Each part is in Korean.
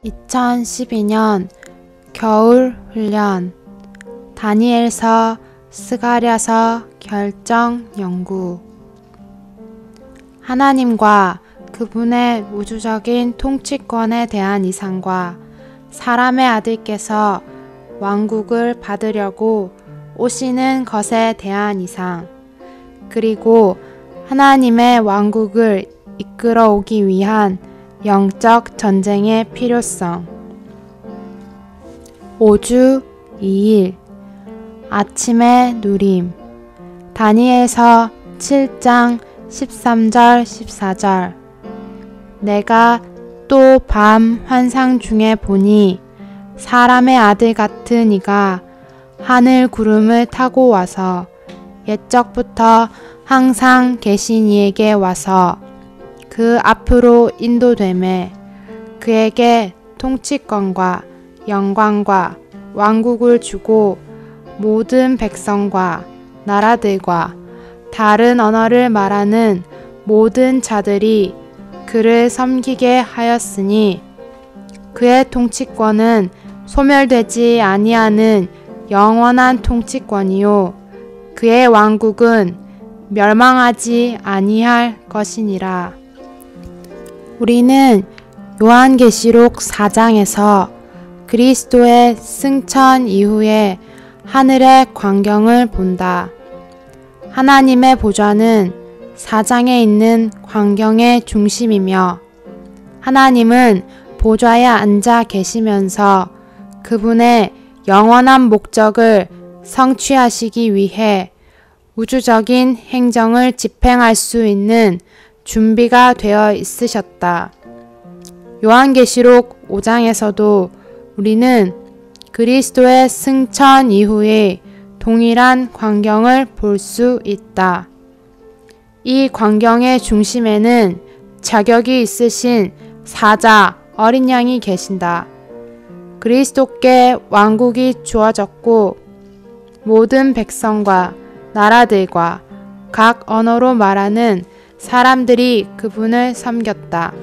2012년 겨울 훈련 다니엘서 스가랴서 결정 연구. 하나님과 그분의 우주적인 통치권에 대한 이상과 사람의 아들께서 왕국을 받으려고 오시는 것에 대한 이상, 그리고 하나님의 왕국을 이끌어오기 위한 영적 전쟁의 필요성. 5주 2일 아침의 누림. 다니엘서 7장 13절 14절. 내가 또 밤 환상 중에 보니 사람의 아들 같은 이가 하늘 구름을 타고 와서 옛적부터 항상 계신 이에게 와서 그 앞으로 인도되매 그에게 통치권과 영광과 왕국을 주고 모든 백성과 나라들과 다른 언어를 말하는 모든 자들이 그를 섬기게 하였으니 그의 통치권은 소멸되지 아니하는 영원한 통치권이요 그의 왕국은 멸망하지 아니할 것이니라. 우리는 요한계시록 4장에서 그리스도의 승천 이후에 하늘의 광경을 본다. 하나님의 보좌는 4장에 있는 광경의 중심이며 하나님은 보좌에 앉아 계시면서 그분의 영원한 목적을 성취하시기 위해 우주적인 행정을 집행할 수 있는 준비가 되어 있으셨다. 요한계시록 5장에서도 우리는 그리스도의 승천 이후에 동일한 광경을 볼 수 있다. 이 광경의 중심에는 자격이 있으신 사자 어린 양이 계신다. 그리스도께 왕국이 주어졌고 모든 백성과 나라들과 각 언어로 말하는 사람들이 그분을 섬겼다.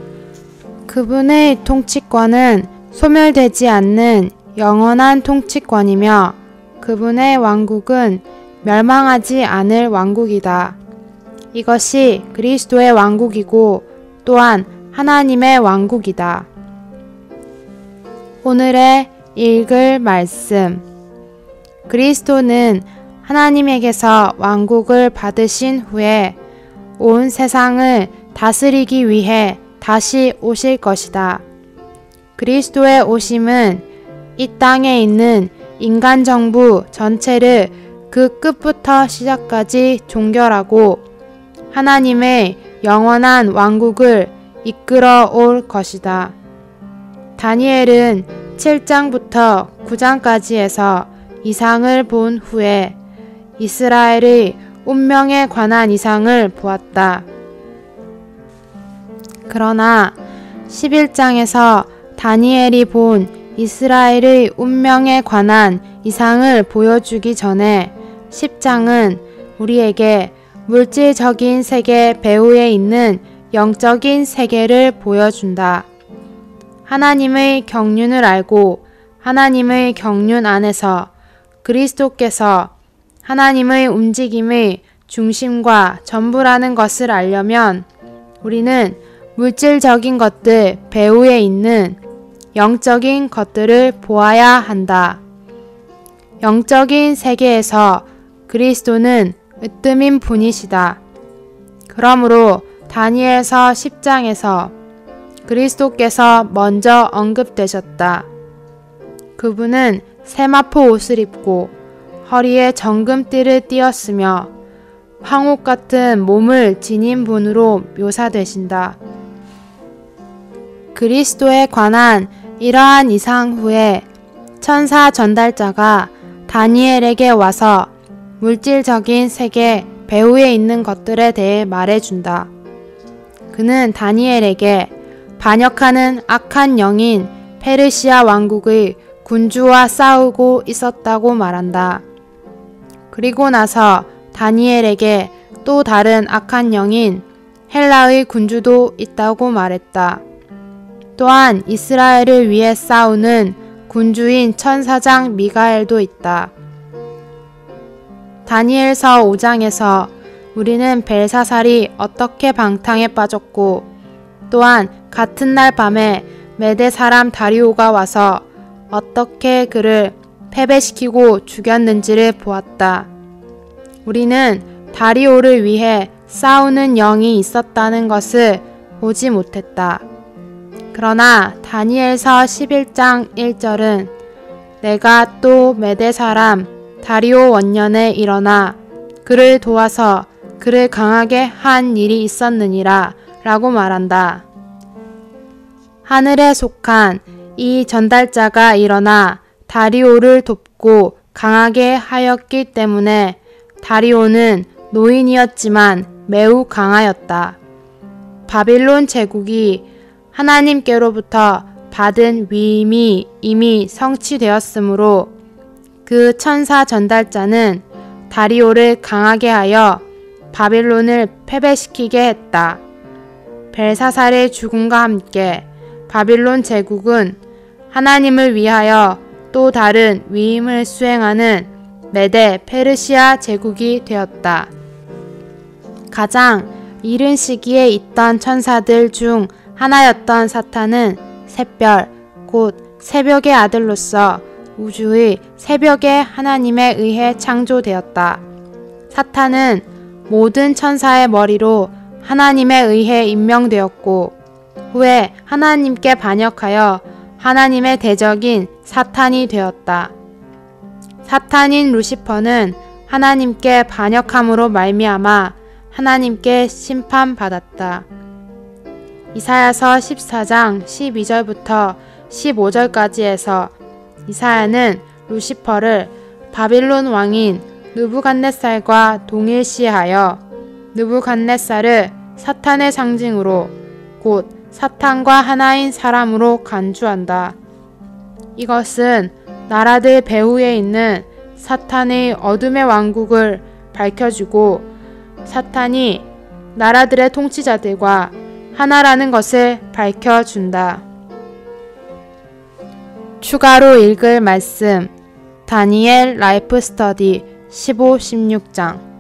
그분의 통치권은 소멸되지 않는 영원한 통치권이며 그분의 왕국은 멸망하지 않을 왕국이다. 이것이 그리스도의 왕국이고 또한 하나님의 왕국이다. 오늘의 읽을 말씀. 그리스도는 하나님에게서 왕국을 받으신 후에 온 세상을 다스리기 위해 다시 오실 것이다. 그리스도의 오심은 이 땅에 있는 인간 정부 전체를 그 끝부터 시작까지 종결하고 하나님의 영원한 왕국을 이끌어 올 것이다. 다니엘은 7장부터 9장까지에서 이상을 본 후에 이스라엘의 운명에 관한 이상을 보았다. 그러나 11장에서 다니엘이 본 이스라엘의 운명에 관한 이상을 보여주기 전에 10장은 우리에게 물질적인 세계 배후에 있는 영적인 세계를 보여준다. 하나님의 경륜을 알고 하나님의 경륜 안에서 그리스도께서 하나님의 움직임의 중심과 전부라는 것을 알려면 우리는 물질적인 것들 배후에 있는 영적인 것들을 보아야 한다. 영적인 세계에서 그리스도는 으뜸인 분이시다. 그러므로 다니엘서 10장에서 그리스도께서 먼저 언급되셨다. 그분은 세마포 옷을 입고 허리에 정금띠를 띠었으며 황옥 같은 몸을 지닌 분으로 묘사되신다. 그리스도에 관한 이러한 이상 후에 천사 전달자가 다니엘에게 와서 물질적인 세계 배후에 있는 것들에 대해 말해준다. 그는 다니엘에게 반역하는 악한 영인 페르시아 왕국의 군주와 싸우고 있었다고 말한다. 그리고 나서 다니엘에게 또 다른 악한 영인 헬라의 군주도 있다고 말했다. 또한 이스라엘을 위해 싸우는 군주인 천사장 미가엘도 있다. 다니엘서 5장에서 우리는 벨사살이 어떻게 방탕에 빠졌고 또한 같은 날 밤에 메대 사람 다리오가 와서 어떻게 그를 패배시키고 죽였는지를 보았다. 우리는 다리오를 위해 싸우는 영이 있었다는 것을 보지 못했다. 그러나 다니엘서 11장 1절은 내가 또 메대 사람 다리오 원년에 일어나 그를 도와서 그를 강하게 한 일이 있었느니라 라고 말한다. 하늘에 속한 이 전달자가 일어나 다리오를 돕고 강하게 하였기 때문에 다리오는 노인이었지만 매우 강하였다. 바빌론 제국이 하나님께로부터 받은 위임이 이미 성취되었으므로 그 천사 전달자는 다리오를 강하게 하여 바빌론을 패배시키게 했다. 벨사살의 죽음과 함께 바빌론 제국은 하나님을 위하여 또 다른 위임을 수행하는 메데 페르시아 제국이 되었다. 가장 이른 시기에 있던 천사들 중 하나였던 사탄은 샛별, 곧 새벽의 아들로서 우주의 새벽의 하나님에 의해 창조되었다. 사탄은 모든 천사의 머리로 하나님에 의해 임명되었고 후에 하나님께 반역하여 하나님의 대적인 사탄이 되었다. 사탄인 루시퍼는 하나님께 반역함으로 말미암아 하나님께 심판받았다. 이사야서 14장 12절부터 15절까지에서 이사야는 루시퍼를 바빌론 왕인 느부갓네살과 동일시하여 느부갓네살을 사탄의 상징으로 곧 사탄과 하나인 사람으로 간주한다. 이것은 나라들 배후에 있는 사탄의 어둠의 왕국을 밝혀주고 사탄이 나라들의 통치자들과 하나라는 것을 밝혀준다. 추가로 읽을 말씀 다니엘 라이프 스터디 15, 16장